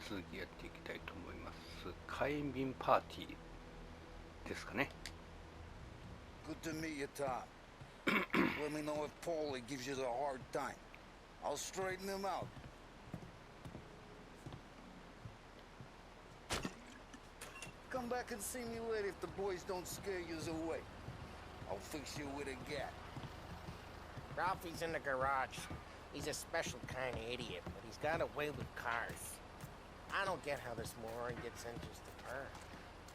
続きやっていきたいと思います。火炎瓶パーティーですかね。Good to meet you, Tom. Let me know if Paulie gives you the hard time. I'll straighten him out. Come back and see me later if the boys don't scare you away. I'll fix you with a gat. Ralphie's in the garage. He's a special kind of idiot, but he's got a way with cars. I don't get how this moron gets interested in her.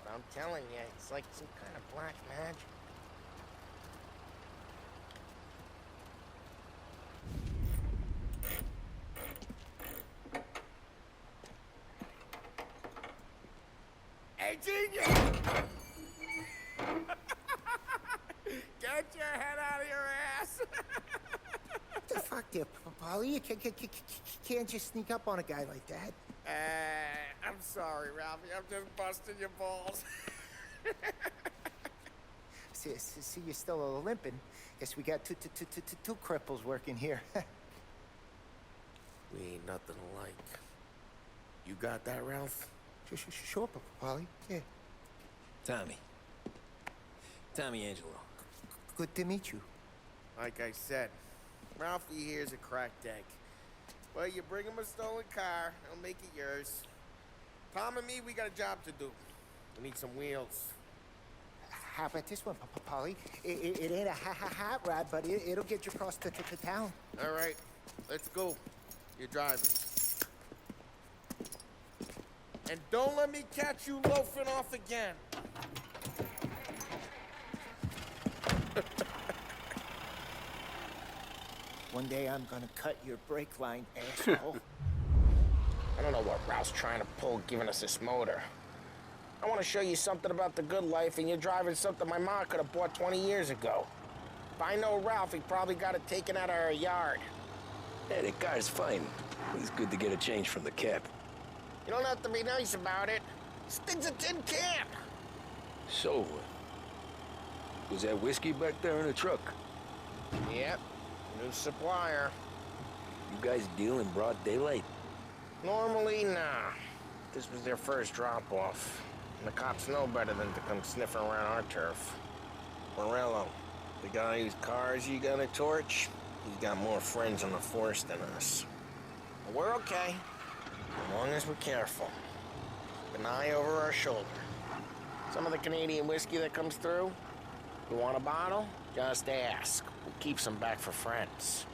But I'm telling you, it's like some kind of black magic. Hey, genius! Get your head out of your ass! What the fuck there, Paulie? You can't just sneak up on a guy like that. I'm sorry, Ralphie. I'm just busting your balls. See, you're still limping. Guess we got two cripples working here. We ain't nothing alike. You got that, Ralph? Sure, Paulie. Yeah. Tommy Angelo. Good to meet you. Like I said, Ralphie here's a cracked egg. Well, you bring him a stolen car, he'll make it yours. Tom and me, we got a job to do. We need some wheels. How about this one, Paulie? It ain't a hot rod, but it'll get you across to town. All right, let's go. You're driving. And don't let me catch you loafing off again. One day I'm gonna cut your brake line, asshole. I don't know what Ralph's trying to pull giving us this motor. I want to show you something about the good life, and you're driving something my mom could have bought 20 years ago. If I know Ralph, he probably got it taken out of our yard. Hey, the car's fine. It's good to get a change from the cab. You don't have to be nice about it. This thing's a tin can. So, was that whiskey back there in the truck? Yep, new supplier. You guys deal in broad daylight? Normally, nah. This was their first drop-off. And the cops know better than to come sniffing around our turf. Morello, the guy whose cars you gonna torch, he's got more friends on the force than us. But we're okay, as long as we're careful. Keep an eye over our shoulder. Some of the Canadian whiskey that comes through, you want a bottle? Just ask. We'll keep some back for friends.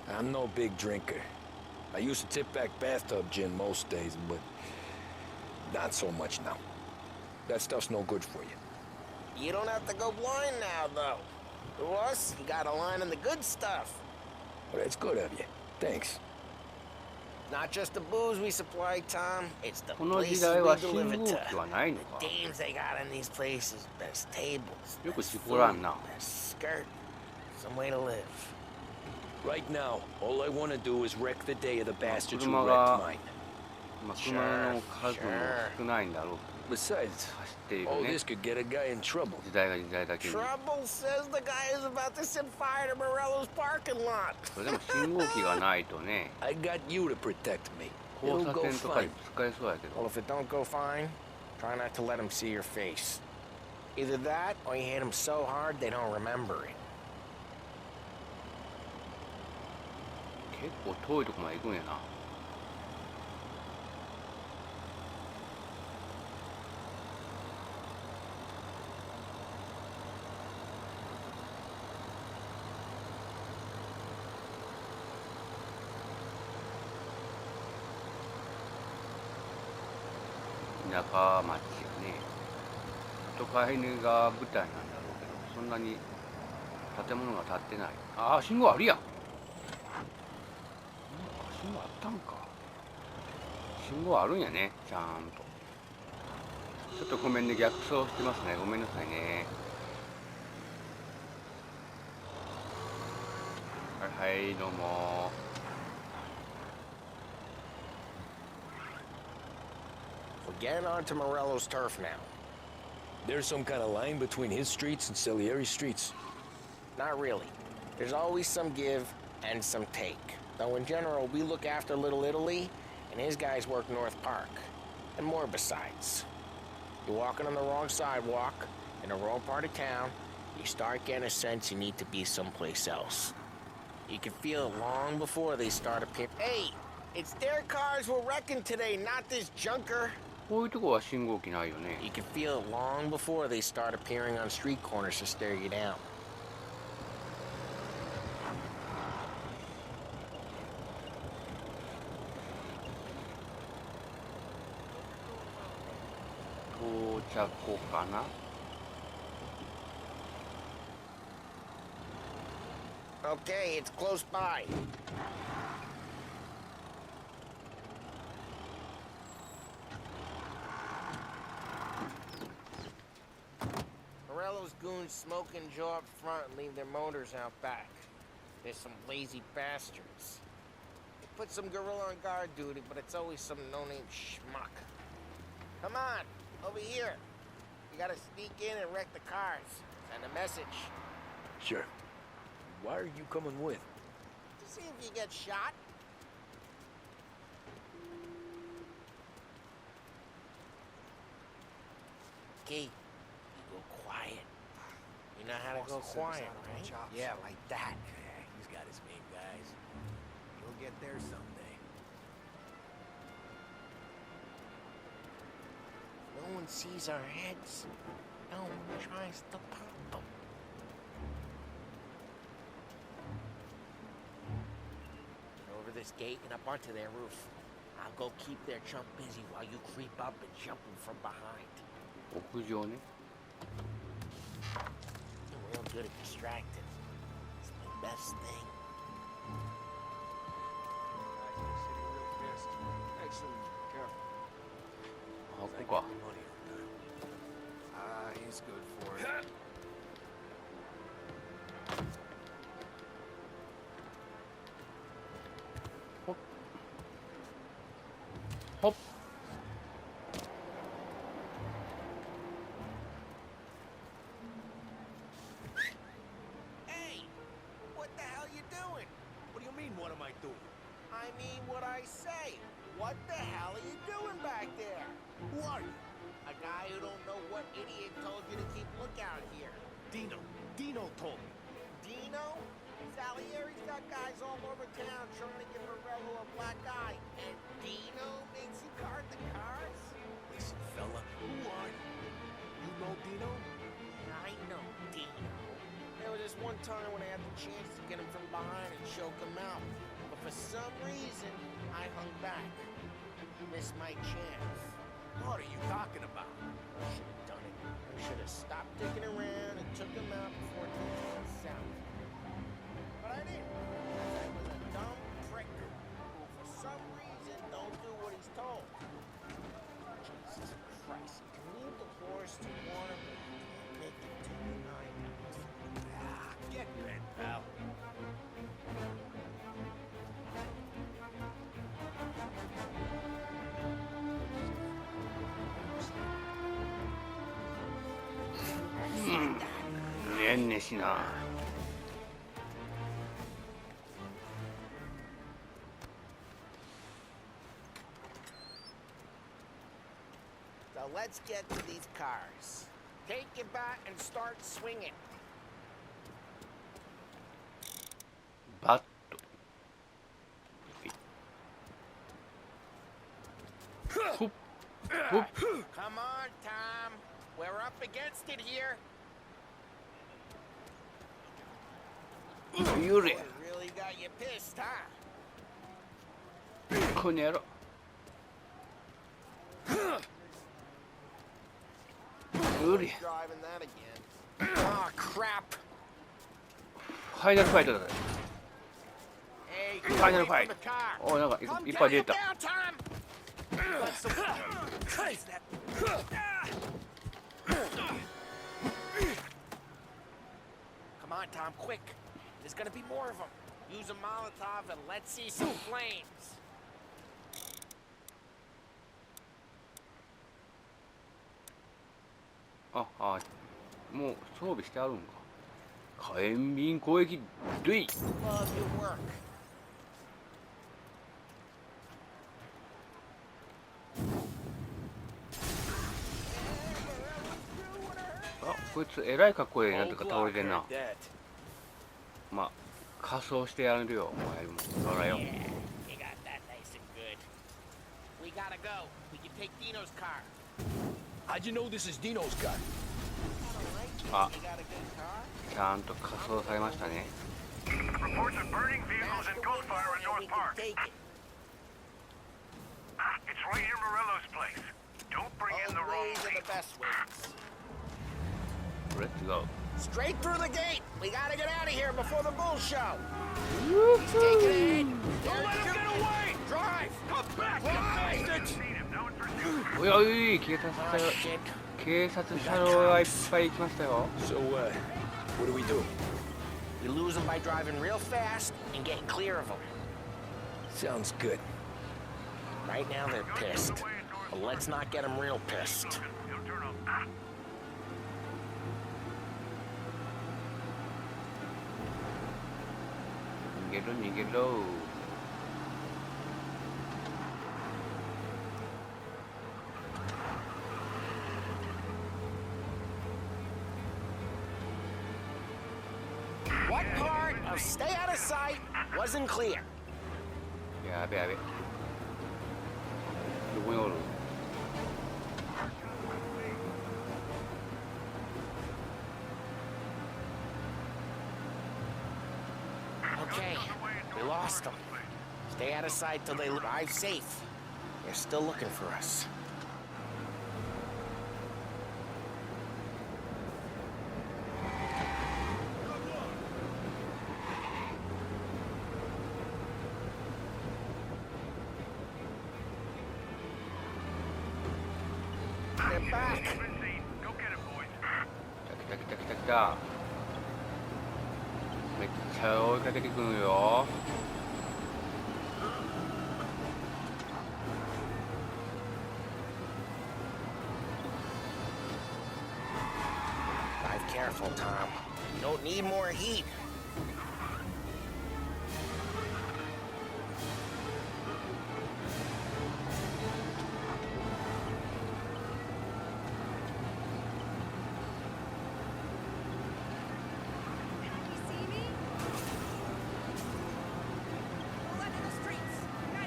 I'm no big drinker. I used to tip back bathtub gin most days, but not so much now. That stuff's no good for you. You don't have to go blind now, though. To us, you got a line in the good stuff. Well, that's good of you. Thanks. Not just the booze we supply, Tom. It's the この時 places 代 we は信 deliver 号 to. 機はないの The か。 dames they got in these places. Best tables, よく best 絞らん food, な。 best skirt. Some way to live. Right now, all I want to do is wreck the day of the bastards who 車 wrecked が mine. まあ、車の数も少ないんだろう Besides, 走っている all ね this could get a guy in trouble. 時代が時代だけに Trouble says the guy is about to set fire to Morello's parking lot. それでも信号機がないとね I got you to protect me. 交 It'll 差 go 点とか fine. に使えそうやけ Well, ど if it don't go fine, try not to let them see your face. Either that, or you hit them so hard they don't remember it. 結構遠いとこまで行くんやな田舎町やね都会が舞台なんだろうけどそんなに建物が建ってないああ信号あるやん信号あったんか信号あるんやねちゃんとちょっとごめんね逆走してますねごめんなさいねはいはいどうも We're getting onto Morello's turf now. There's some kind of line between his streets and Salieri's streets. Not really. There's always some give and some take. Though in general, we look after Little Italy, and his guys work North Park, and more besides. You're walking on the wrong sidewalk, in the wrong part of town, you start getting a sense you need to be someplace else. You can feel it long before they start appearing. Hey, it's their cars we're wrecking today, not this junker. こういうとこは信号機ないよね。 You can feel it long before they start appearing on street corners to stare you down. 到着かな。 Okay, it's close by. Morello's goons smoke and Joe up front and leave their motors out back. They're some lazy bastards. They put some gorilla on guard duty, but it's always some no-name schmuck. Come on, over here. You gotta sneak in and wreck the cars. Send a message. Sure. Why are you coming with? To see if you get shot. Okay, you go quiet. You know how to go quiet, right? Yeah, like that. Yeah, he's got his main guys. You'll get there someday. No one sees our heads. No one tries to pop them. Over this gate and up onto their roof. I'll go keep their chump busy while you creep up and jump them from behind. 屋上ね。 You're real good at distracting. It's my best thing. Excellent. Careful. あ、ここか。 Money. Ah, he's good for it. ほっ。 Hey! What the hell you doing? What do you mean, what am I doing? I mean what I say. What the hell are you doing back there? Who are you? A guy who don't know what idiot told you to keep lookout here. Dino. Dino told me. Dino? Salieri's got guys all over town trying to give Morello a black eye. And Dino makes you guard the cars? Listen, fella, who are you? You know Dino? I know Dino. There was this one time when I had the chance to get him from behind and choke him out. But for some reason, I hung back. Missed my chance. What are you talking about? I should have done it. I should have stopped dicking around and took him out before it went south. But I didn't. I was a dumb prick who, for some reason, don't do what he's told. Jesus Christ. You can leave the horse to water, but you can't make it to the night. Ah, get bent, pal. Hmm. ねんねしな。 So let's get to these cars. Take your bat and start swinging. バット。ほっ。ほっ。 Come on, Tom. We're up against it here. 幽霊。 It really got you pissed, huh? この野郎。幽霊。 Driving that again. Oh, crap. ファイナルファイトだね。 Hey, ファイナルファ away イ from ト the。car. お、なんか Come いっぱい down, 出た。 down, Tom. Come on, Tom, quick. There's gonna be more of them. Use a Molotov and let's see some flames. あ、もう装備してあるんか。火炎瓶攻撃類。 Love your work. こいつえらい格好でなんとか Old 倒れ block てんな。 heard that. まあ仮装してやるよお前も。ほらよ。 You got that nice and good. We gotta go. We can take Dino's car. How'd you know this is Dino's car? Ah. You got a good car? ちゃんと仮装されましたね。 Reports of burning vehicles and gunfire in And we North can Park. take it. It's right near Morello's place. Don't bring in the Old wrong ways are the people. best ways. Let's go. Straight through the gate. We gotta get out of here before the bull show. He's taking it in. Don't let him get away. Drive. Come back, you bastards. Need him. Now in pursuit. おいおい警察 Oh, 車両 shit. 警察車両がいっぱい行きましたよ。 So, what do we do? You lose them by driving real fast and getting clear of them. Sounds good. Right now they're pissed. But let's not get them real pissed. He'll turn off. 逃げろ逃げろ。 What part of stay out of sight wasn't clear? やべやべ。どこにおる？ Okay, we lost them. Stay out of sight till they arrive safe. They're still looking for us. They're back. Been seen. Go get him, boys. 来た来た来た来た来た。めっちゃ追いかけてくるよ。 Drive careful, Tom. You don't need more heat.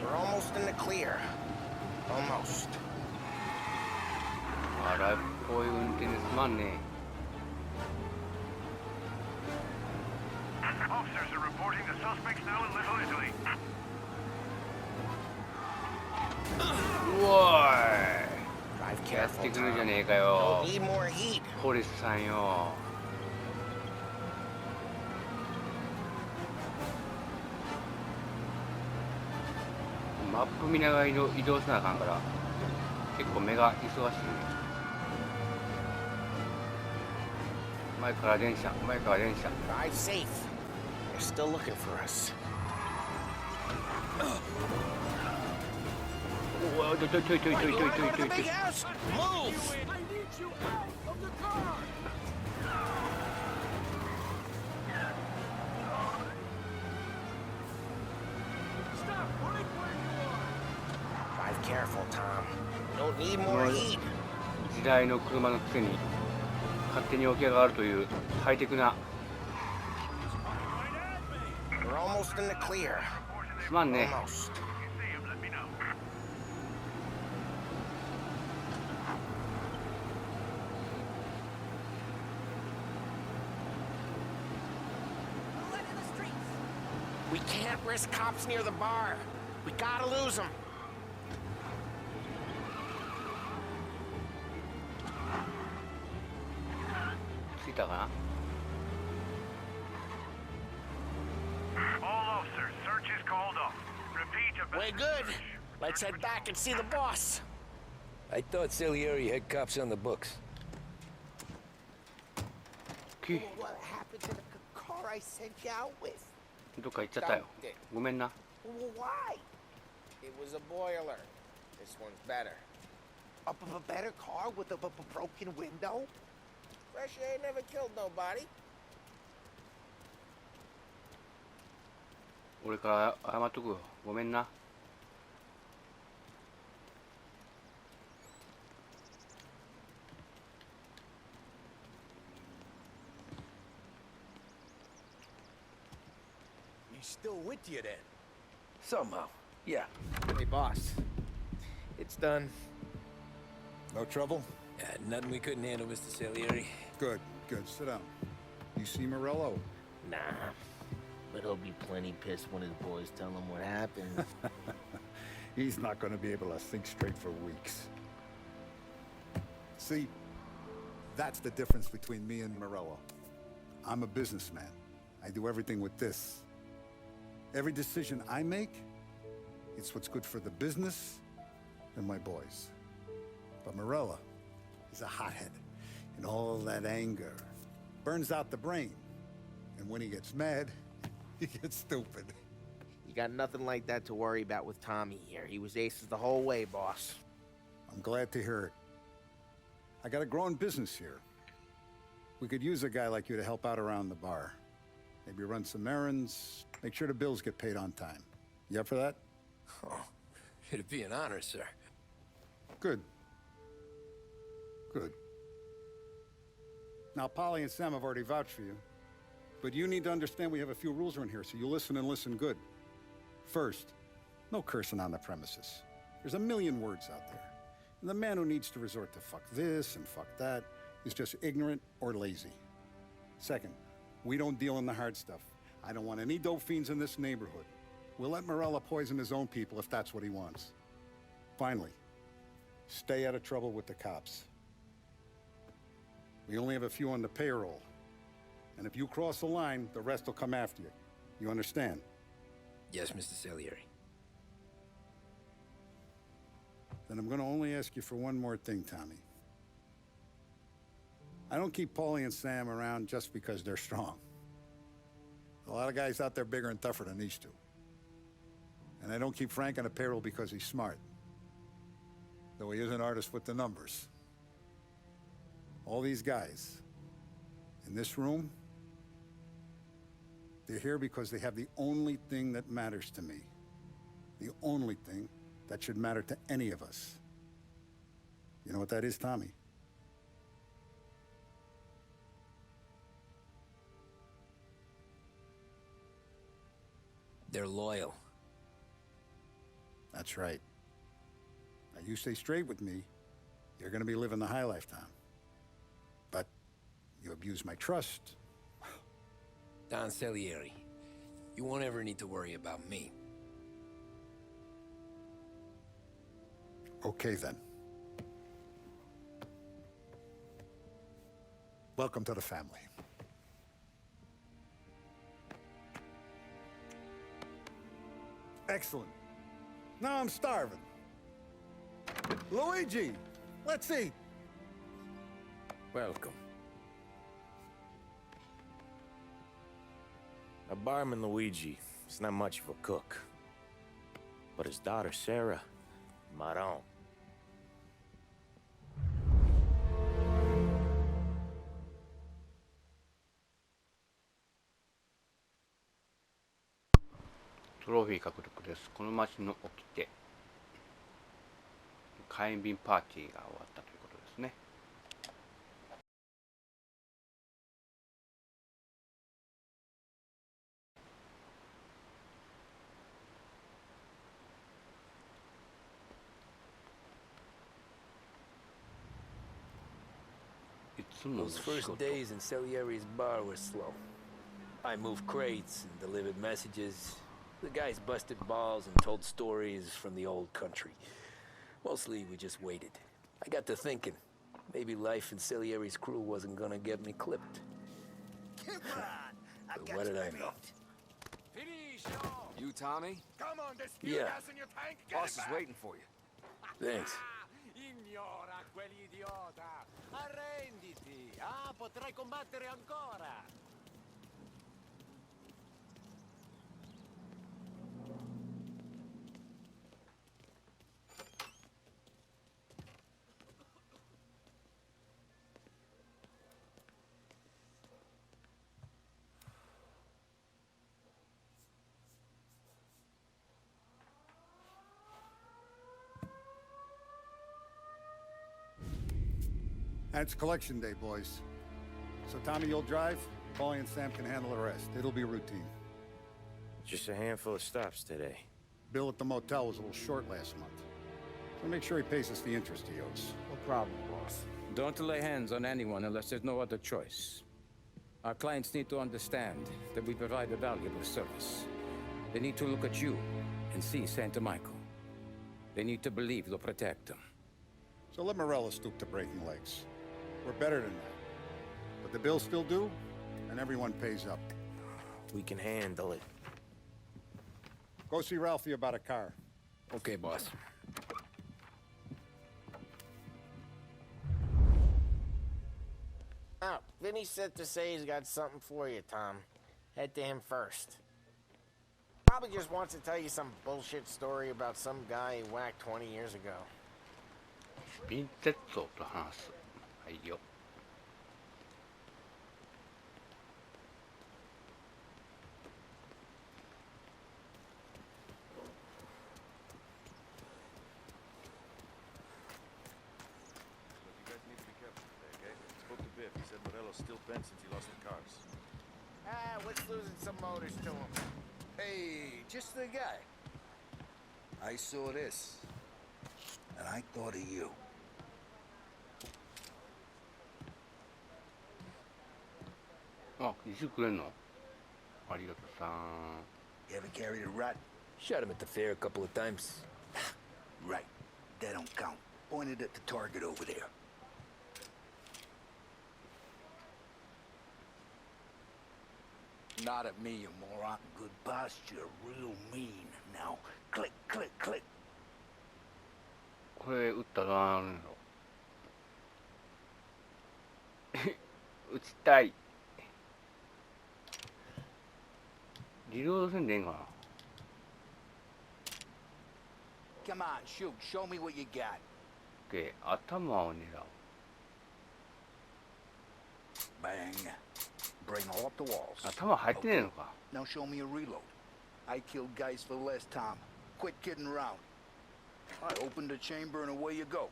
We're almost in the clear. Almost. 荒っぽい運転ですまんね。 Officers are reporting the suspects now in Little Italy. うわ Drive ーい。やっ careful, てくるじゃ Tom. ねえかよ Don't。need more heat. ポリスさんよ。 マップ見ながら移動しなあかんから結構目が忙しいね。前から電車前から電車。 Drive safe. They're still looking for us. おおちょいちょいちょいちょいちょいちょいちょい Go to ちょ the い big house. Move. Drive careful, Tom. Don't need more heat. 時代の車のくせに勝手に起き上がるというハイテクな。 We're almost in the clear. すまんね。 Almost. If you see him, let me know. We can't risk cops near the bar. We gotta lose them. 着いたかな。 All officers, search is called off. Repeat, a We're good. Let's head back and see the boss. I thought Salieri had cops on the books. Ki What happened to the car I sent you out with? どっか行っちゃったよ。ごめんな。 Why? It was a boiler. This one's better. A better car with a broken window? Fresh air never killed nobody. 俺から謝っとくよ。ごめんな。still with you then? Somehow, yeah. Hey, boss. It's done. No trouble? Nothing we couldn't handle, Mr. Salieri. Good, good. Sit down. You see Morello? Nah. But he'll be plenty pissed when his boys tell him what happened. He's not going to be able to think straight for weeks. See, that's the difference between me and Morello. I'm a businessman. I do everything with this. Every decision I make, it's what's good for the business and my boys. But Morello, he's a hothead. And all that anger burns out the brain. And when he gets mad, he gets stupid. You got nothing like that to worry about with Tommy here. He was aces the whole way, boss. I'm glad to hear it. I got a growing business here. We could use a guy like you to help out around the bar. Maybe run some errands, make sure the bills get paid on time. You up for that? Oh, it'd be an honor, sir. Good. Good. Now, Polly and Sam have already vouched for you. But you need to understand we have a few rules around here, so you listen and listen good. First, no cursing on the premises. There's a million words out there. And the man who needs to resort to fuck this and fuck that is just ignorant or lazy. Second, we don't deal in the hard stuff. I don't want any dope fiends in this neighborhood. We'll let Morella poison his own people if that's what he wants. Finally, stay out of trouble with the cops. We only have a few on the payroll. And if you cross the line, the rest will come after you. You understand? Yes, Mr. Salieri. Then I'm gonna only ask you for one more thing, Tommy. I don't keep Paulie and Sam around just because they're strong. A lot of guys out there bigger and tougher than these two. And I don't keep Frank on the payroll because he's smart. Though he is an artist with the numbers. All these guys in this room, they're here because they have the only thing that matters to me. The only thing that should matter to any of us. You know what that is, Tommy? They're loyal. That's right. Now, you stay straight with me, you're gonna be living the high life, Tom. But you abuse my trust. Don Salieri, you won't ever need to worry about me. Okay, then. Welcome to the family. Excellent. Now I'm starving. Luigi, let's eat. Welcome. A barman Luigi is not much of a cook. But his daughter Sarah, Maron.トロフィー獲得です。この街の掟。火炎瓶パーティーが終わったということですね。いつもの Those 仕 first 事。 days in Salieri's bar were slow. I moved crates and delivered messages. The guys busted balls and told stories from the old country. Mostly we just waited. I got to thinking, maybe life in Salieri's crew wasn't gonna get me clipped. Come on! I But got what did you I know? beat. You, Tommy? Come on, there's spew Yeah. gas in your tank. Get Boss it is back. waiting for you. Thanks. Ignora quell'idiota! Arrenditi! Ah, potrai combattere ancora! It's collection day, boys. So Tommy, you'll drive. Paulie and Sam can handle the rest. It'll be routine. Just a handful of stops today. Bill at the motel was a little short last month. So make sure he pays us the interest he owes. No problem, boss. Don't lay hands on anyone unless there's no other choice. Our clients need to understand that we provide a valuable service. They need to look at you and see Santa Michael. They need to believe you'll protect them. So let Morella stoop to breaking legs. We're better than that. But the bill's still due, and everyone pays up. We can handle it. Go see Ralphie about a car. Okay, boss. Oh, Vinny said to say he's got something for you, Tom. Head to him first. Probably just wants to tell you some bullshit story about some guy he whacked 20 years ago. ヴィンセッツォと話す。はいよ。What's losing some motors to him? Hey, just the guy. I saw this, and I thought of you. Ah, 石くれんのありがとうさん。 You ever carried a rat? Shot him at the fair a couple of times. Right. That don't count. Pointed at the target over there. Not at me, you moron. Good posture, real mean. Now, click, click, click. これ撃ったらなんやろ撃ちたい。リロードせんでええんかな。 Come on, shoot. Show me what you got. OK、頭を狙う。 Bang. Bring off the walls. 頭入ってねえのか。 Now show me a reload. I killed guys for less time. Quit kidding around. I opened the chamber and away you go.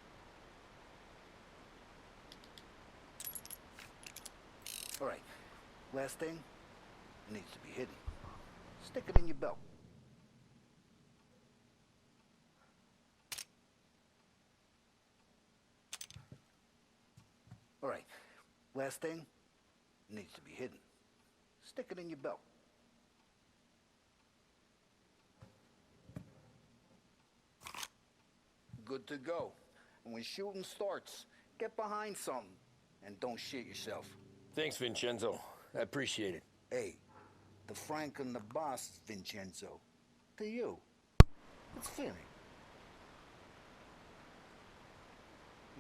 All right. Last thing needs to be hidden. Stick it in your belt. All right. Last thing needs to be hidden. Stick it in your belt. Good to go. And when shooting starts, get behind something and don't shit yourself. Thanks, Vincenzo. I appreciate it. Hey, the Frank and the boss, Vincenzo. To you. It's feeling.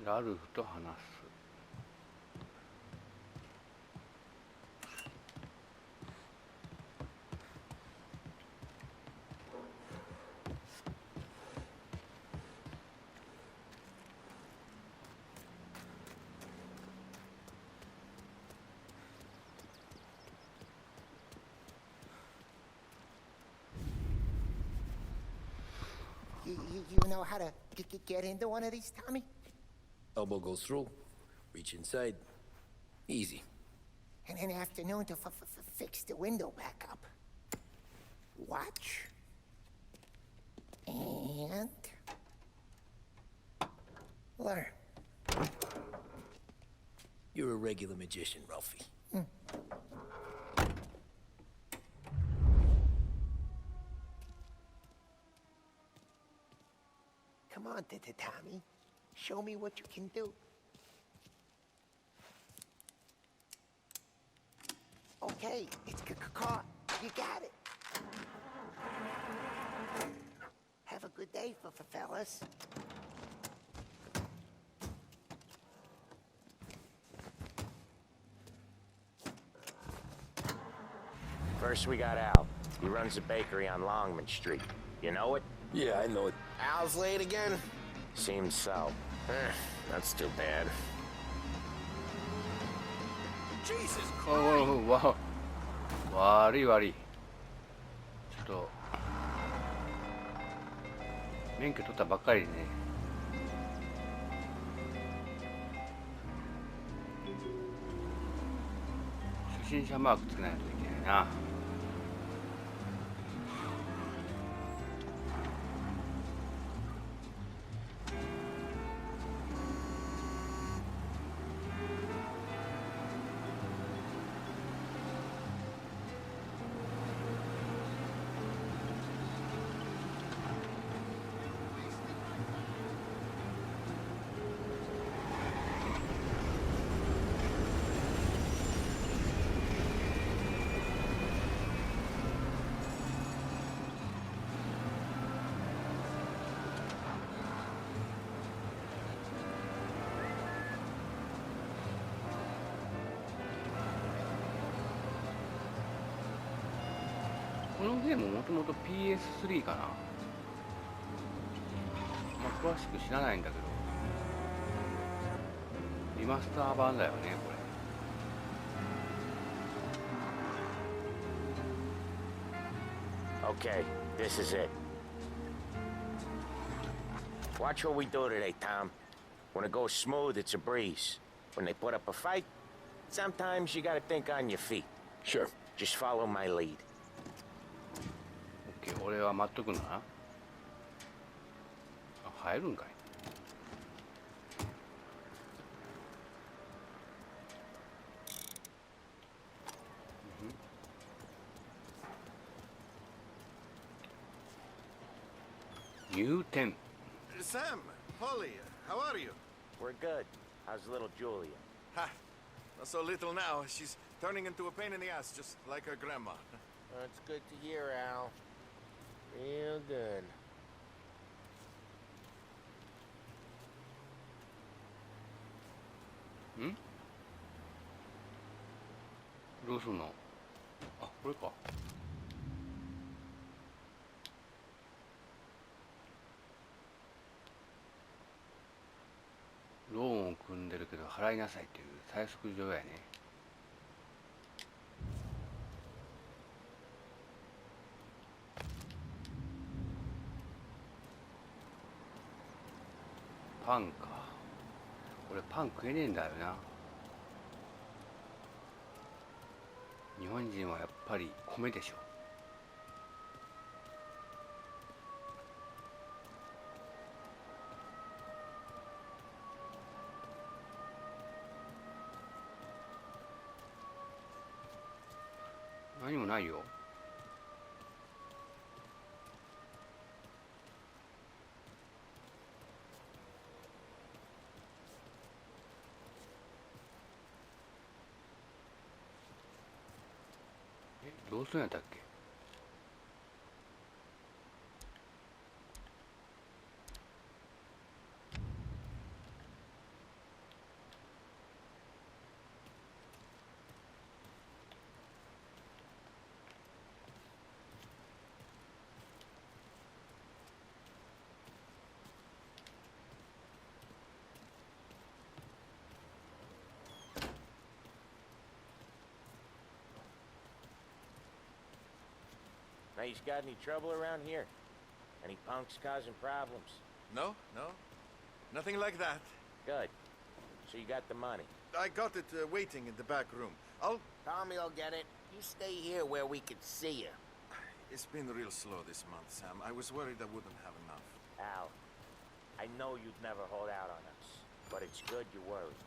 ラルフと話す。 You know how to get into one of these, Tommy? Elbow goes through. Reach inside. Easy. And an afternoon to fix the window back up. Watch. And... learn. You're a regular magician, Ralphie. Come on, Tommy. Show me what you can do. Okay, it's caught. You got it. Have a good day, fellas. First we got Al. He runs a bakery on Longman Street. You know it? Yeah, I know it. Al's late again? Seems so. That's too bad. Jesus おおわ悪い悪い。ちょっと免許取ったばっかりでね。初心者マークつけないといけないな。このゲームもともと PS3 かな。詳しく知らないんだけど、リマスター版だよねこれ。 Okay, this is it. Watch what we do today, Tom. When it goes smooth, it's a breeze. When they put up a fight, sometimes you gotta think on your feet. Sure. Just follow my lead. OK、 俺は待っとくな。あ、入るんかい。入店。Sam, Polly, how are you? We're good. How's little Julia? Ha! Not so little now. She's turning into a pain in the ass, just like her grandma. That's good to hear, Al. Real good. ん？どうすんの？あ、これか。ローンを組んでるけど払いなさいっていう催促状やね。パンか。俺パン食えねえんだよな。日本人はやっぱり米でしょ。何もないよ。どうするんやったっけ。Now, you got any trouble around here? Any punks causing problems? No, no. Nothing like that. Good. So you got the money? I got it waiting in the back room. Tommy'll get it. You stay here where we can see you. It's been real slow this month, Sam. I was worried I wouldn't have enough. Al, I know you'd never hold out on us, but it's good you're worried.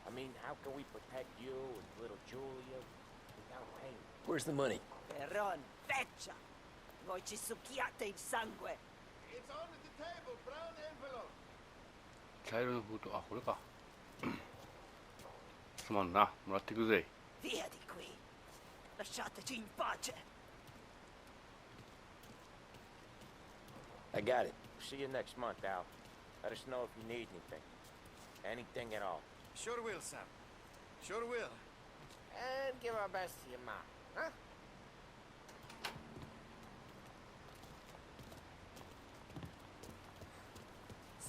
I mean, how can we protect you and little Julia without paying? Where's the money? Peron, feccia! Voi ci succhiate il sangue! It's on the table, brown envelope. 茶色の封筒、あ、これか。すまんな、もらってくぜ。Via di qui! Lasciateci in pace! I got it. See you next month, Al. Let us know if you need anything. Anything at all. Sure will, Sam. Sure will. And give our best to your mom, huh?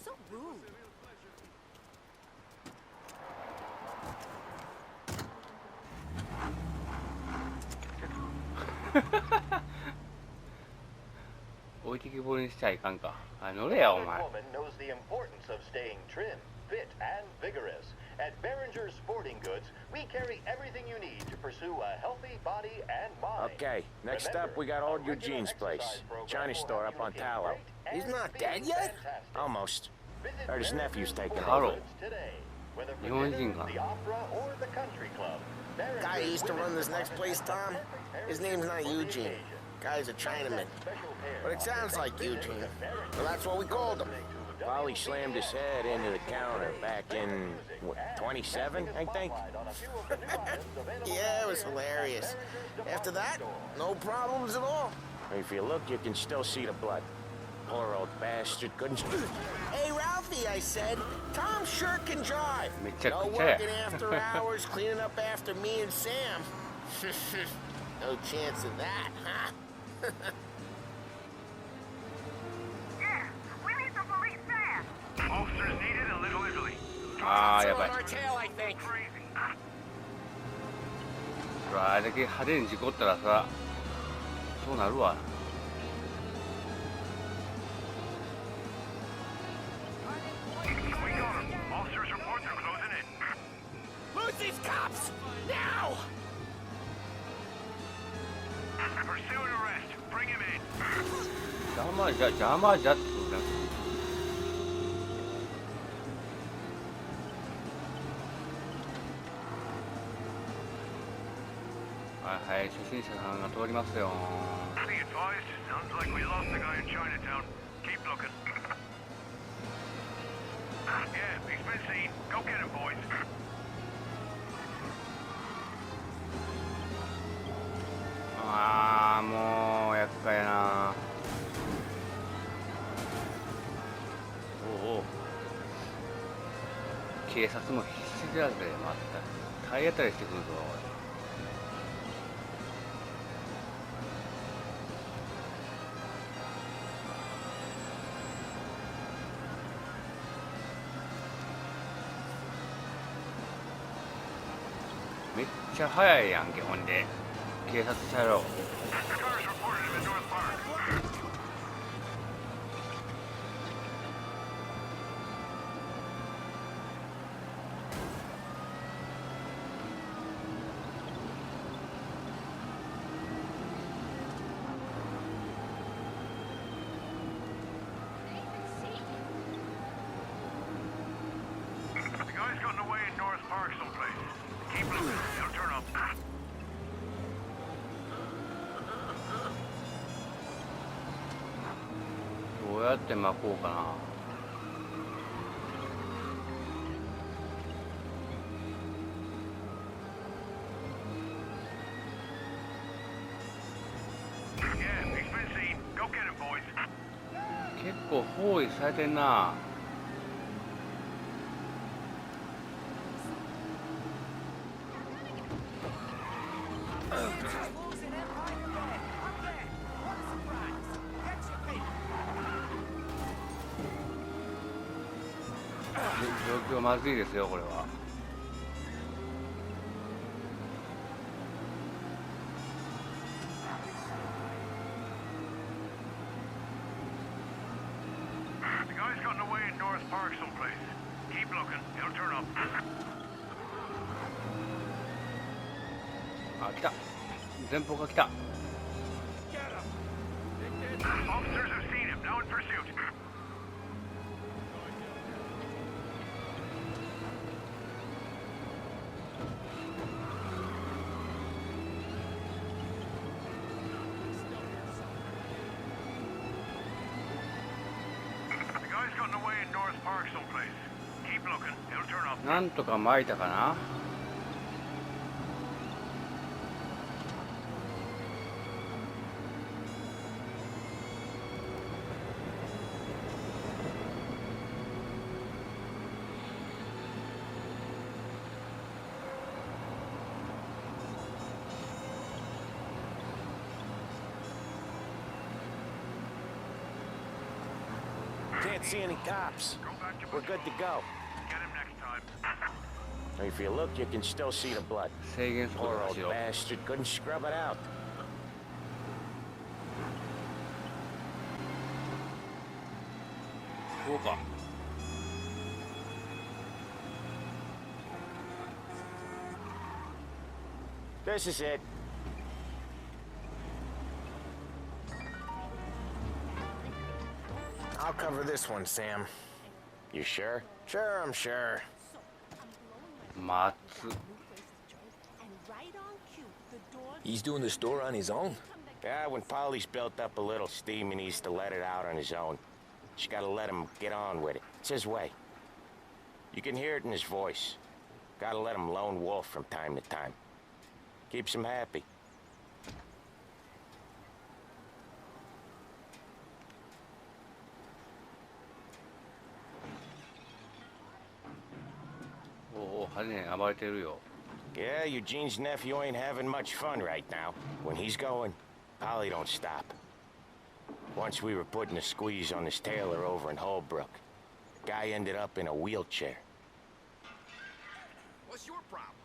So rude! 置いてきぼりにしちゃいかんか。あ、乗れやお前。 woman knows the importance of staying trim, fit, and vigorous. At Behringer's Sporting Goods, we carry everything you need to pursue a healthy body and mind. Okay, next up we got old Eugene's place. China store up on Tallow. He's not dead yet? Almost. Heard his nephew's taking Hello. over.日本人か。 Guy who used to run this next place, Tom, his name's not Eugene. Guy's a Chinaman. But it sounds like Eugene. Well, that's what we called him. Wally slammed his head into the counter back in, what, 27, I think? Yeah, it was hilarious. After that, no problems at all. If you look, you can still see the blood. Poor old bastard couldn't... Hey, Ralphie, I said. Tom sure can drive. No working after hours, cleaning up after me and Sam. No chance of that, huh? ああ、やばい。 On our tail, I think. あれだけ派手に事故ったらさ、そうなるわ。 Lose these cops! Now! Pursue and arrest. Bring him in. 邪魔じゃ邪魔じゃってことだ。はいはい、初心者さんが通りますよ。 Be advised. Sounds like we lost the guy in Chinatown. Keep looking. Yeah, he's been seen. Go get him, boys. ああ、もう厄介やな。おお。警察も必死だぜ、まったく。体当たりしてくるぞ、おい。めっちゃ速いやんけ、ほんで警察車両。 Cars reported him in North Park. どうやって巻こうかな。結構包囲されてんな。状況まずいですよ、これは。あ、来た。前方が来た。なんとか巻いたかな。Can't see any cops. We're good to go. If you look, you can still see the blood. Poor old bastard couldn't scrub it out. This is it. I'll cover this one, Sam. You sure? Sure, I'm sure. 待つ。 He's doing the store on his own? Yeah, when Polly's built up a little steam, he needs to let it out on his own. She gotta let him get on with it. It's his way. You can hear it in his voice. Gotta let him lone wolf from time to time. Keeps him happy. Yeah, Eugene's nephew ain't having much fun right now. When he's going, Polly don't stop. Once we were putting a squeeze on this tailor over in Holbrook. Guy ended up in a wheelchair. What's your problem?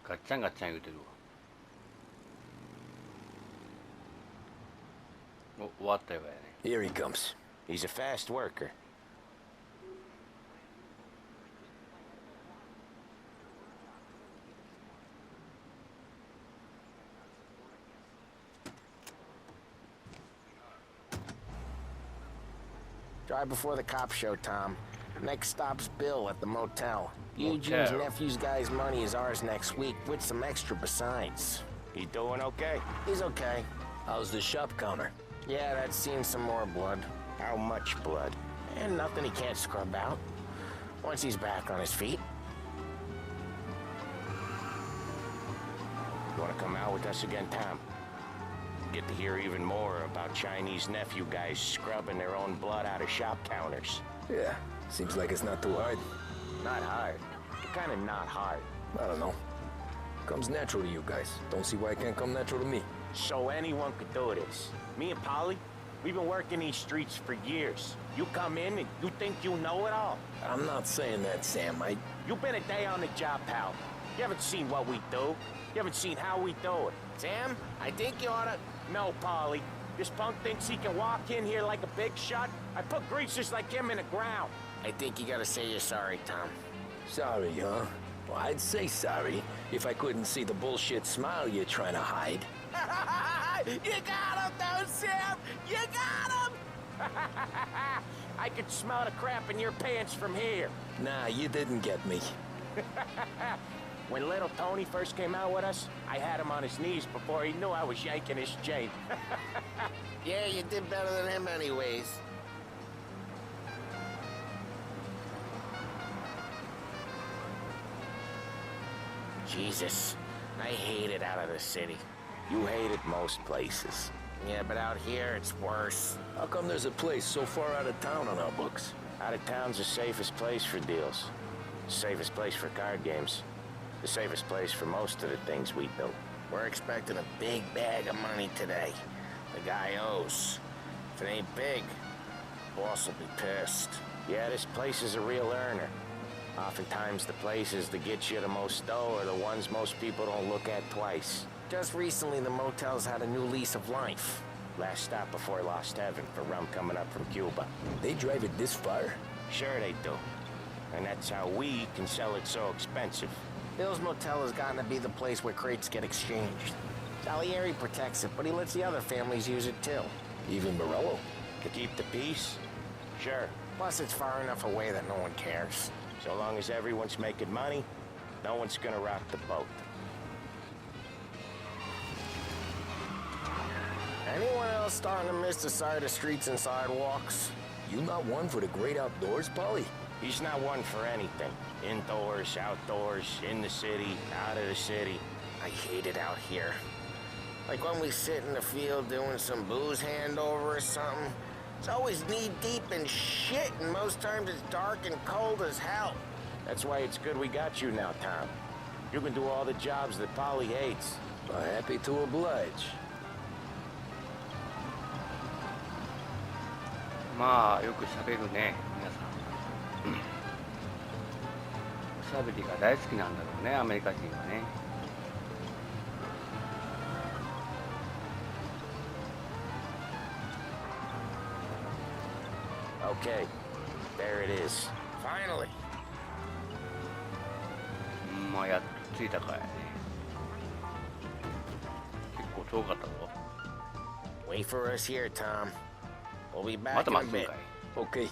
가짱 가짱言うてるわ。終わったようやね。 Here he comes. He's a fast worker. Drive before the cops show, Tom. Next stop's Bill at the motel. Eugene's nephew's guy's money is ours next week, with some extra besides. He doing okay? He's okay. How's the shop counter? Yeah, that's seen some more blood. How much blood? And nothing he can't scrub out. Once he's back on his feet. You wanna come out with us again, Tom? Get to hear even more about Chinese nephew guys scrubbing their own blood out of shop counters. Yeah, seems like it's not too hard. Not hard. Kinda not hard. I don't know. Comes natural to you guys. Don't see why it can't come natural to me. So anyone could do this. Me and Polly, we've been working these streets for years. You come in and you think you know it all. I'm not saying that, Sam. You've been a day on the job, pal. You haven't seen what we do. You haven't seen how we do it. Sam, I think you oughta... No, Polly. This punk thinks he can walk in here like a big shot. I put greasers like him in the ground. I think you gotta say you're sorry, Tom. Sorry, huh? Well, I'd say sorry if I couldn't see the bullshit smile you're trying to hide. You got him, though, Sam! You got him! I could smell the crap in your pants from here. Nah, you didn't get me. When little Tony first came out with us, I had him on his knees before he knew I was yanking his chain. Yeah, you did better than him anyways. Jesus, I hate it out of the city. You hate it most places. Yeah, but out here, it's worse. How come there's a place so far out of town on our books? Out of town's the safest place for deals. Safest place for card games. The safest place for most of the things we do. We're expecting a big bag of money today. The guy owes. If it ain't big, boss will be pissed. Yeah, this place is a real earner. Oftentimes the places that get you the most dough are the ones most people don't look at twice. Just recently, the motel's had a new lease of life. Last stop before Lost Heaven for rum coming up from Cuba. They drive it this far? Sure they do. And that's how we can sell it so expensive. Bill's Motel has gotten to be the place where crates get exchanged. Salieri protects it, but he lets the other families use it too. Even Morello? To keep the peace? Sure. Plus, it's far enough away that no one cares. So long as everyone's making money, no one's gonna rock the boat. Anyone else starting to miss the side of streets and sidewalks? You not one for the great outdoors, Polly? He's not one for anything. Indoors, outdoors, in the city, out of the city. I hate it out here. Like when we sit in the field doing some booze handover or something. It's always knee-deep in shit, and most times it's dark and cold as hell. That's why it's good we got you now, Tom. You can do all the jobs that Polly hates. Happy to oblige. まあよく喋るね皆さん。おしゃべりが大好きなんだろうねアメリカ人はね。Okay, there it is. Finally. まあやっと着いたかいね。結構遠かったぞ。 Wait for us here, Tom. We'll be ま back た in 待 a つん bit. かい。 Okay.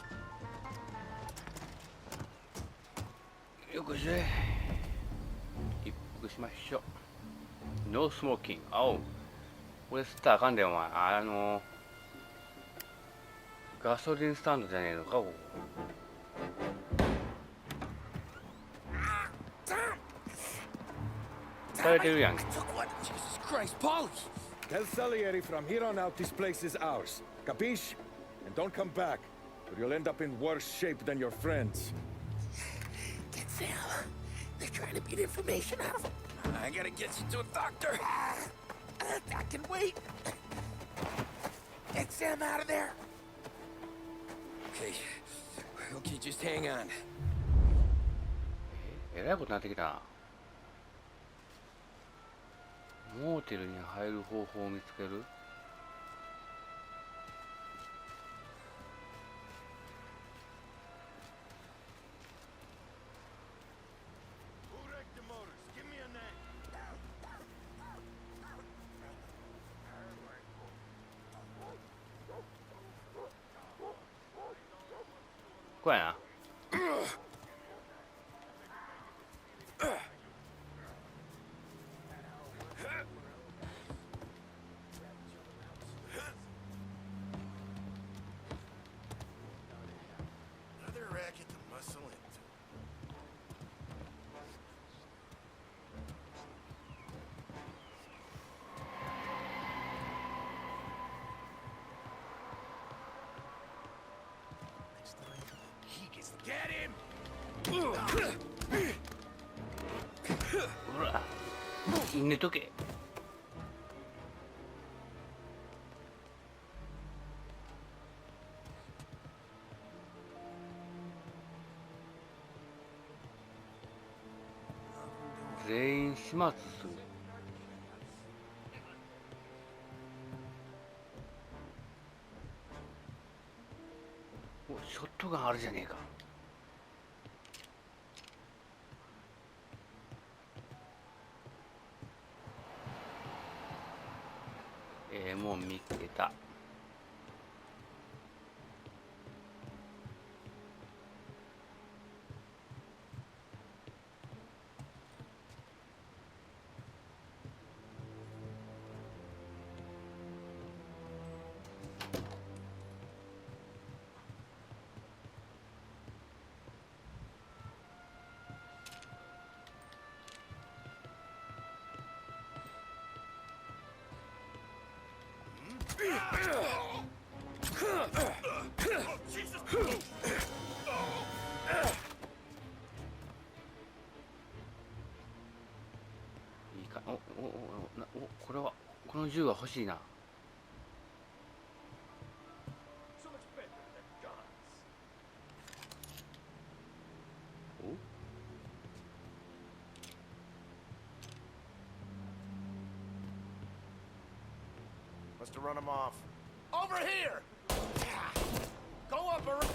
よくし一服しましょう。ノースモーキング。あお。これ吸ったらあかんでお前。ガソリンスタンドじゃねえのかここ。されてるやんけ。 Jesus Christ, Polly! Tell Salieri from here on out this place is ours. Capiche? And don't come back, or you'll end up in worse shape than your friends. Get Phil. They're trying to beat information out of him. I gotta get you to a doctor. I can wait. Get Sam out of there. Okay. Okay, just hang on. えらいことになってきた。モーテルに入る方法を見つける。こうやな。Another racket to muscle into. He gets to get him. ほら、寝とけ。全員始末する。お、ショットガンあるじゃねえか。もう見つけた。いいか。これはこの銃は欲しいな。おMust have run him off. Over here! Go up, Marine!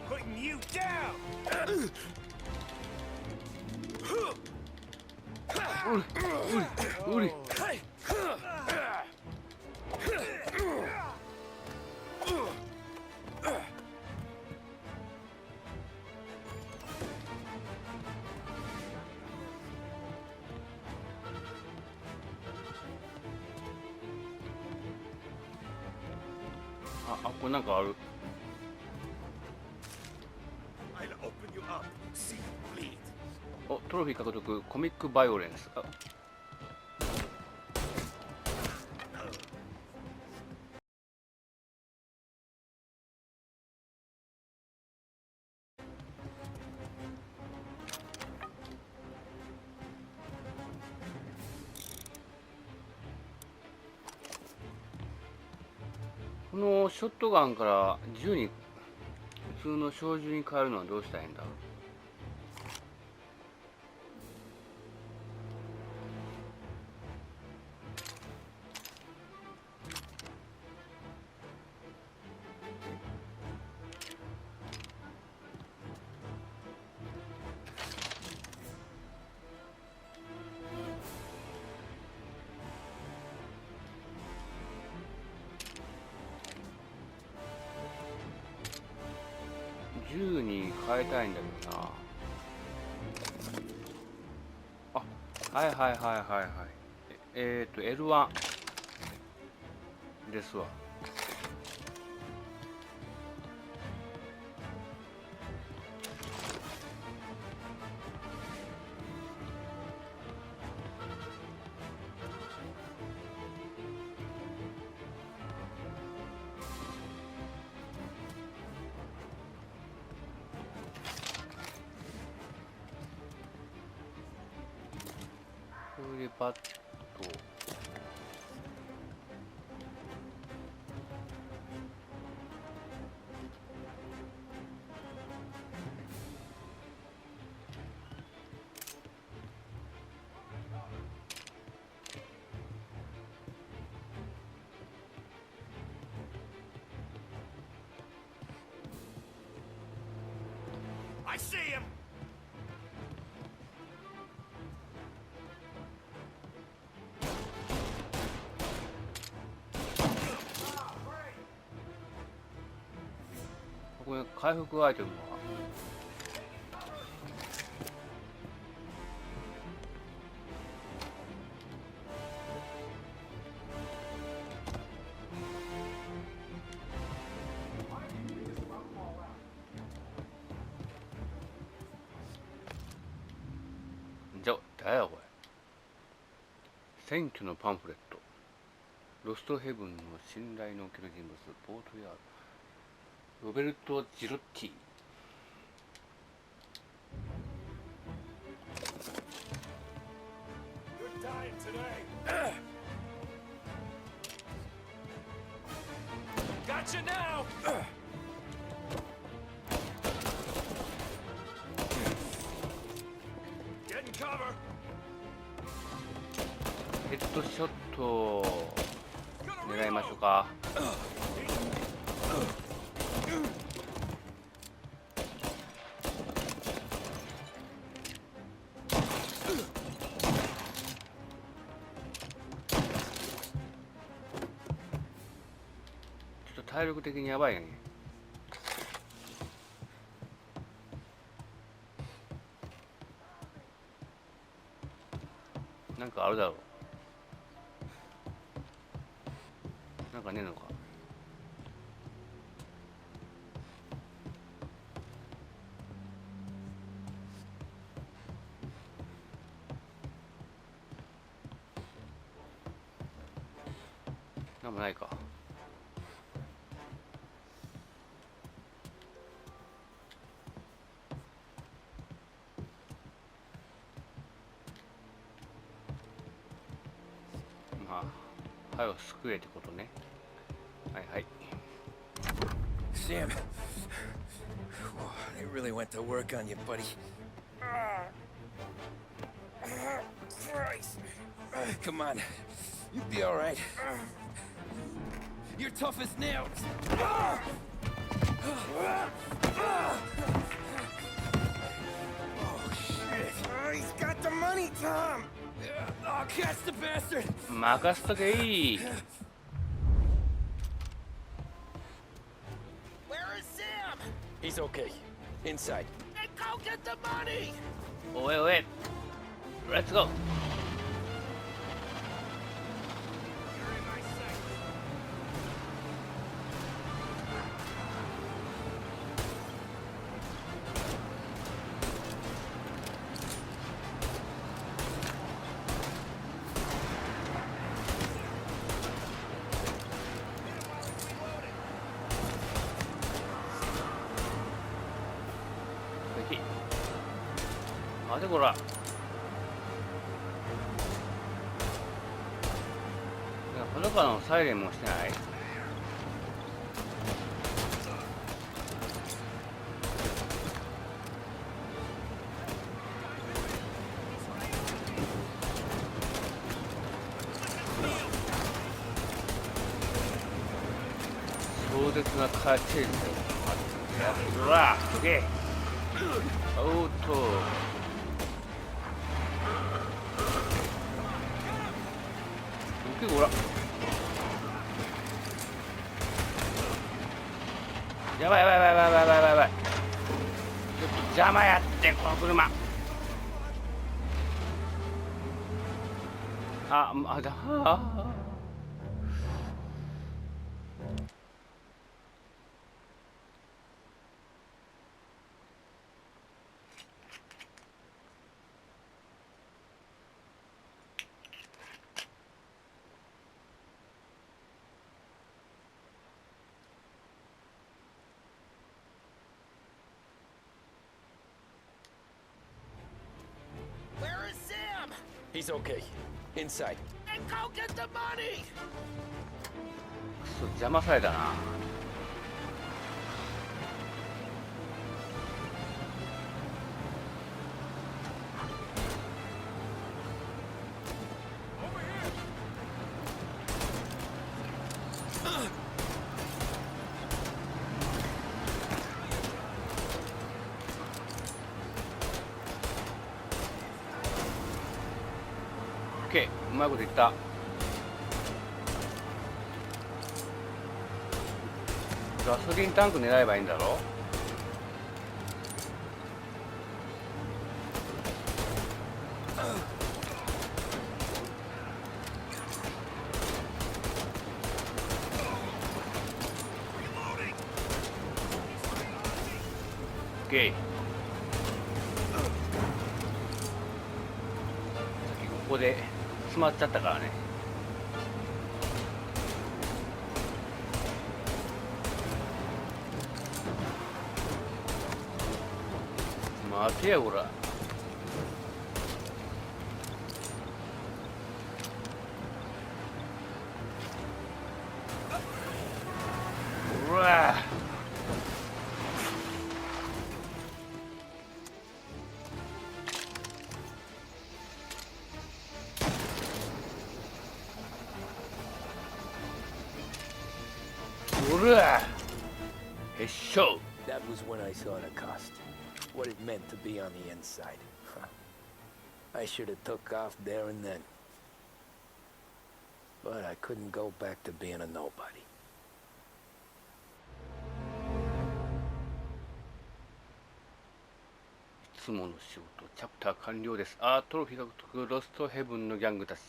Putting you down! うり。これなんかある。お、トロフィー獲得、コミックバイオレンス。このショットガンから銃に普通の小銃に変えるのはどうしたらいいんだ。銃に変えたいんだけどな。あ、はいはいはいはいはい。L1 ですわ。レパッド。I see him! Ah, great! これ回復アイテムはじゃあ誰やこれ。選挙のパンフレット。ロストヘブンの信頼のおける人物ポートヤードロベルト・ジロッティ。Good time today. Gotcha now! Getting cover. ヘッドショット狙いましょうか。ちょっと体力的にやばいね。なんかあるだろう。なんかねえのか。なんもないか。まあ、歯を救えってことね。はいはい。Sam, they really went to work on you, buddy. Christ. Come on, you'll be all right. You're tough as nails. Oh, shit. Oh, he's got the money, Tom. Oh, catch the bastard. 任せとけいい。He's okay. Inside. Then go get the money! おいおい。レッツゴー。待てこら。このからのサイレンもしてない。壮絶なカーチェイスでやってるわ。どけ。おっと。どけこら。やばいやばいやばいやばいやばいやばい。ちょっと邪魔やってこの車。あだ。He's okay. Inside. And go get the money! くそ邪魔されたな。オッケー、うまいこといった。ガソリンタンク狙えばいいんだろ。オッケー。ここで詰まっちゃったからね。待てやこら。うわうらへっしょ。 That was when I saw the cost. What it meant to be on the inside. I should have took off there and then. But I couldn't go back to being a nobody. いつもの仕事チャプター完了です。あー、トロフィー獲得。ロストヘブンのギャングたち。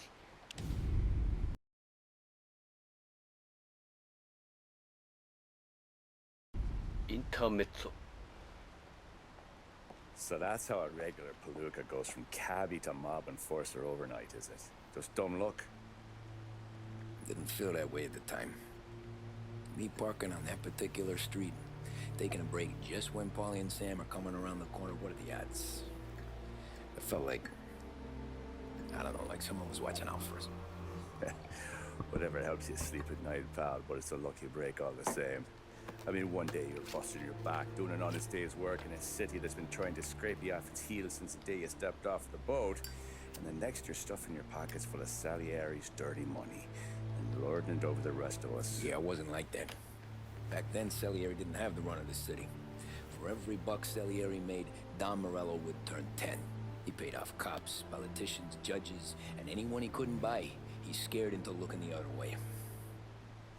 インターメッツォ。 So that's how a regular palooka goes from cabbie to mob enforcer overnight, is it? Just dumb luck? Didn't feel that way at the time. Me parking on that particular street, taking a break just when Paulie and Sam are coming around the corner. What are the odds? It felt like, I don't know, like someone was watching out for us. Whatever helps you sleep at night, pal, but it's a lucky break all the same. I mean, one day you're busting your back, doing an honest day's work in a city that's been trying to scrape you off its heels since the day you stepped off the boat, and the next you're stuffing your pockets full of Salieri's dirty money and lording it over the rest of us. Yeah, it wasn't like that. Back then, Salieri didn't have the run of the city. For every buck Salieri made, Don Morello would turn 10. He paid off cops, politicians, judges, and anyone he couldn't buy, he scared into looking the other way.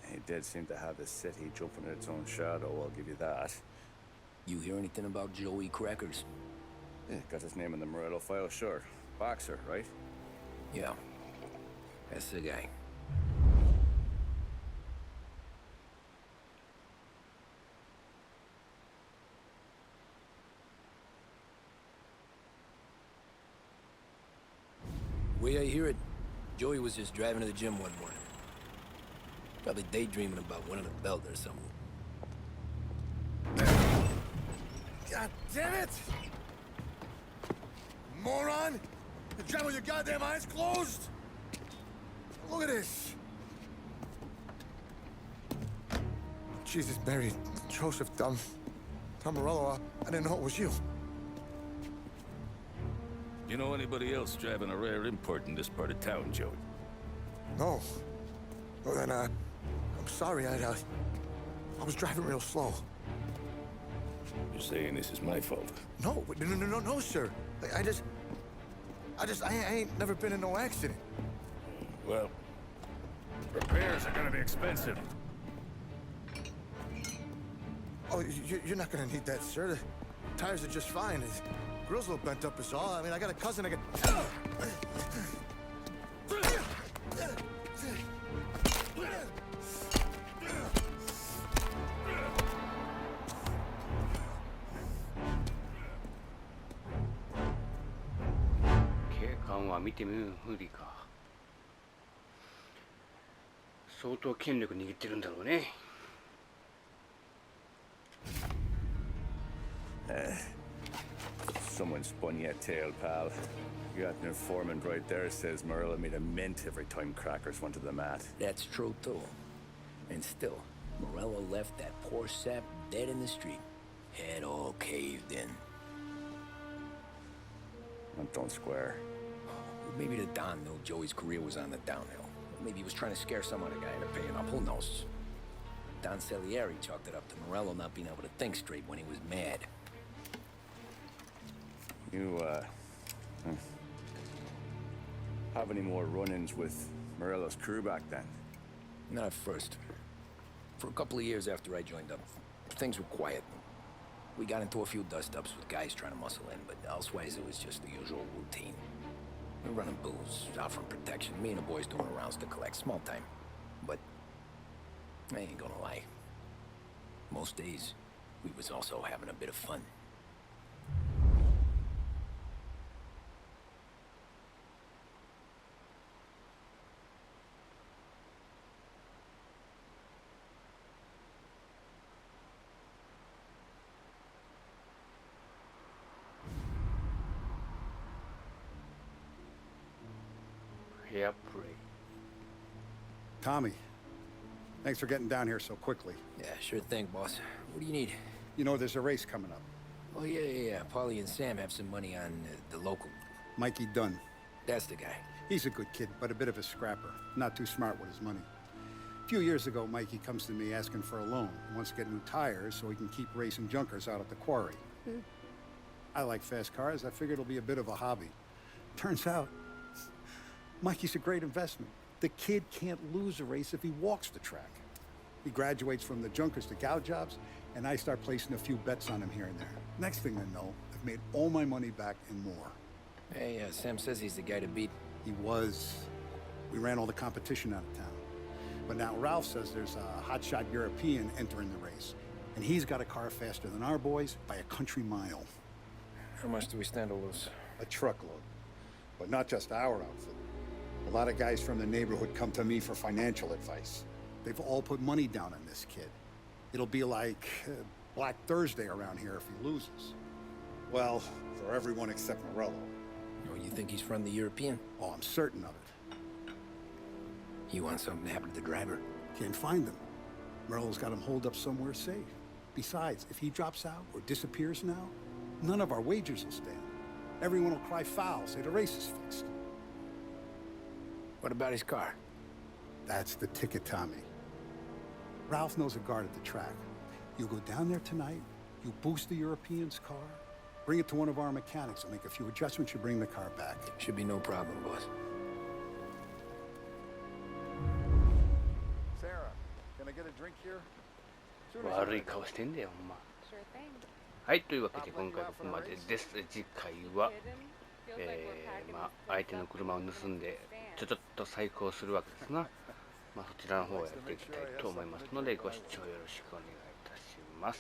He did seem to have the city jumping in its own shadow, I'll give you that. You hear anything about Joey Crackers? Yeah, got his name in the Morello file, sure. Boxer, right? Yeah, that's the guy. Way I hear it, Joey was just driving to the gym one morning. Probably daydreaming about winning a belt or something. God damn it! Moron! You drive with your goddamn eyes closed? Look at this! Jesus, Mary, Joseph, Tom Morello, I didn't know it was you. You know anybody else driving a rare import in this part of town, Joey? No. Well then, I'm sorry, I was driving real slow. You're saying this is my fault? No, no, sir. I ain't never been in no accident. Well, repairs are gonna be expensive. Oh, you're not gonna need that, sir. The tires are just fine. His grill's a little bent up is all. I mean, I got a cousin that can...警官は見てみるふりか。相当権力握ってるんだろうね。Someone spun you a tale, pal. You got an informant right there says Morello made a mint every time crackers went to the mat. That's true, too. And still, Morello left that poor sap dead in the street. Head all caved in. Don't square. Maybe the Don knew Joey's career was on the downhill. Maybe he was trying to scare some other guy into paying up. Who knows? Don Salieri chalked it up to Morello not being able to think straight when he was mad. You, have any more run-ins with Morello's crew back then? Not at first. For a couple of years after I joined up, things were quiet. We got into a few dust-ups with guys trying to muscle in, but elsewise it was just the usual routine. We were running booze, out from protection, me and the boys doing rounds to collect, small time. But I ain't gonna lie. Most days, we was also having a bit of fun. Hair play. Tommy, thanks for getting down here so quickly. Yeah, sure thing, boss. What do you need? You know there's a race coming up. Oh, yeah. Paulie and Sam have some money on the local. Mikey Dunn. That's the guy. He's a good kid, but a bit of a scrapper. Not too smart with his money. A few years ago, Mikey comes to me asking for a loan. He wants to get new tires so he can keep racing junkers out at the quarry. I like fast cars. I figured it'll be a bit of a hobby. Turns out, Mikey's a great investment. The kid can't lose a race if he walks the track. He graduates from the junkers to gal jobs, and I start placing a few bets on him here and there. Next thing I know, I've made all my money back and more. Hey, Sam says he's the guy to beat. He was. We ran all the competition out of town. But now Ralph says there's a hotshot European entering the race. And he's got a car faster than our boys by a country mile. How much do we stand to lose? A truckload. But not just our outfit. A lot of guys from the neighborhood come to me for financial advice. They've all put money down on this kid. It'll be like Black Thursday around here if he loses. Well, for everyone except Morello. Oh, you think he's from the European? Oh, I'm certain of it. You want something to happen to the driver? Can't find him. Morello's got him holed up somewhere safe. Besides, if he drops out or disappears now, none of our wagers will stand. Everyone will cry foul, say the race is fixed. What about his car? That's the ticket, Tommy. Ralph knows a guard at the track. You go down there tonight, you boost the European's car, bring it to one of our mechanics, and make a few adjustments, you bring the car back. Should be no problem, boss. Sarah, can I get a drink here? 悪い顔してんだよ、ほんま。はい、というわけで今回はここまでです。次回は、相手の車を盗んでちょっと細工をするわけですな。そちらの方をやっていきたいと思いますので、ご視聴よろしくお願いいたします。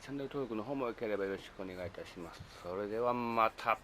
チャンネル登録の方もよければよろしくお願いいたします。それではまた。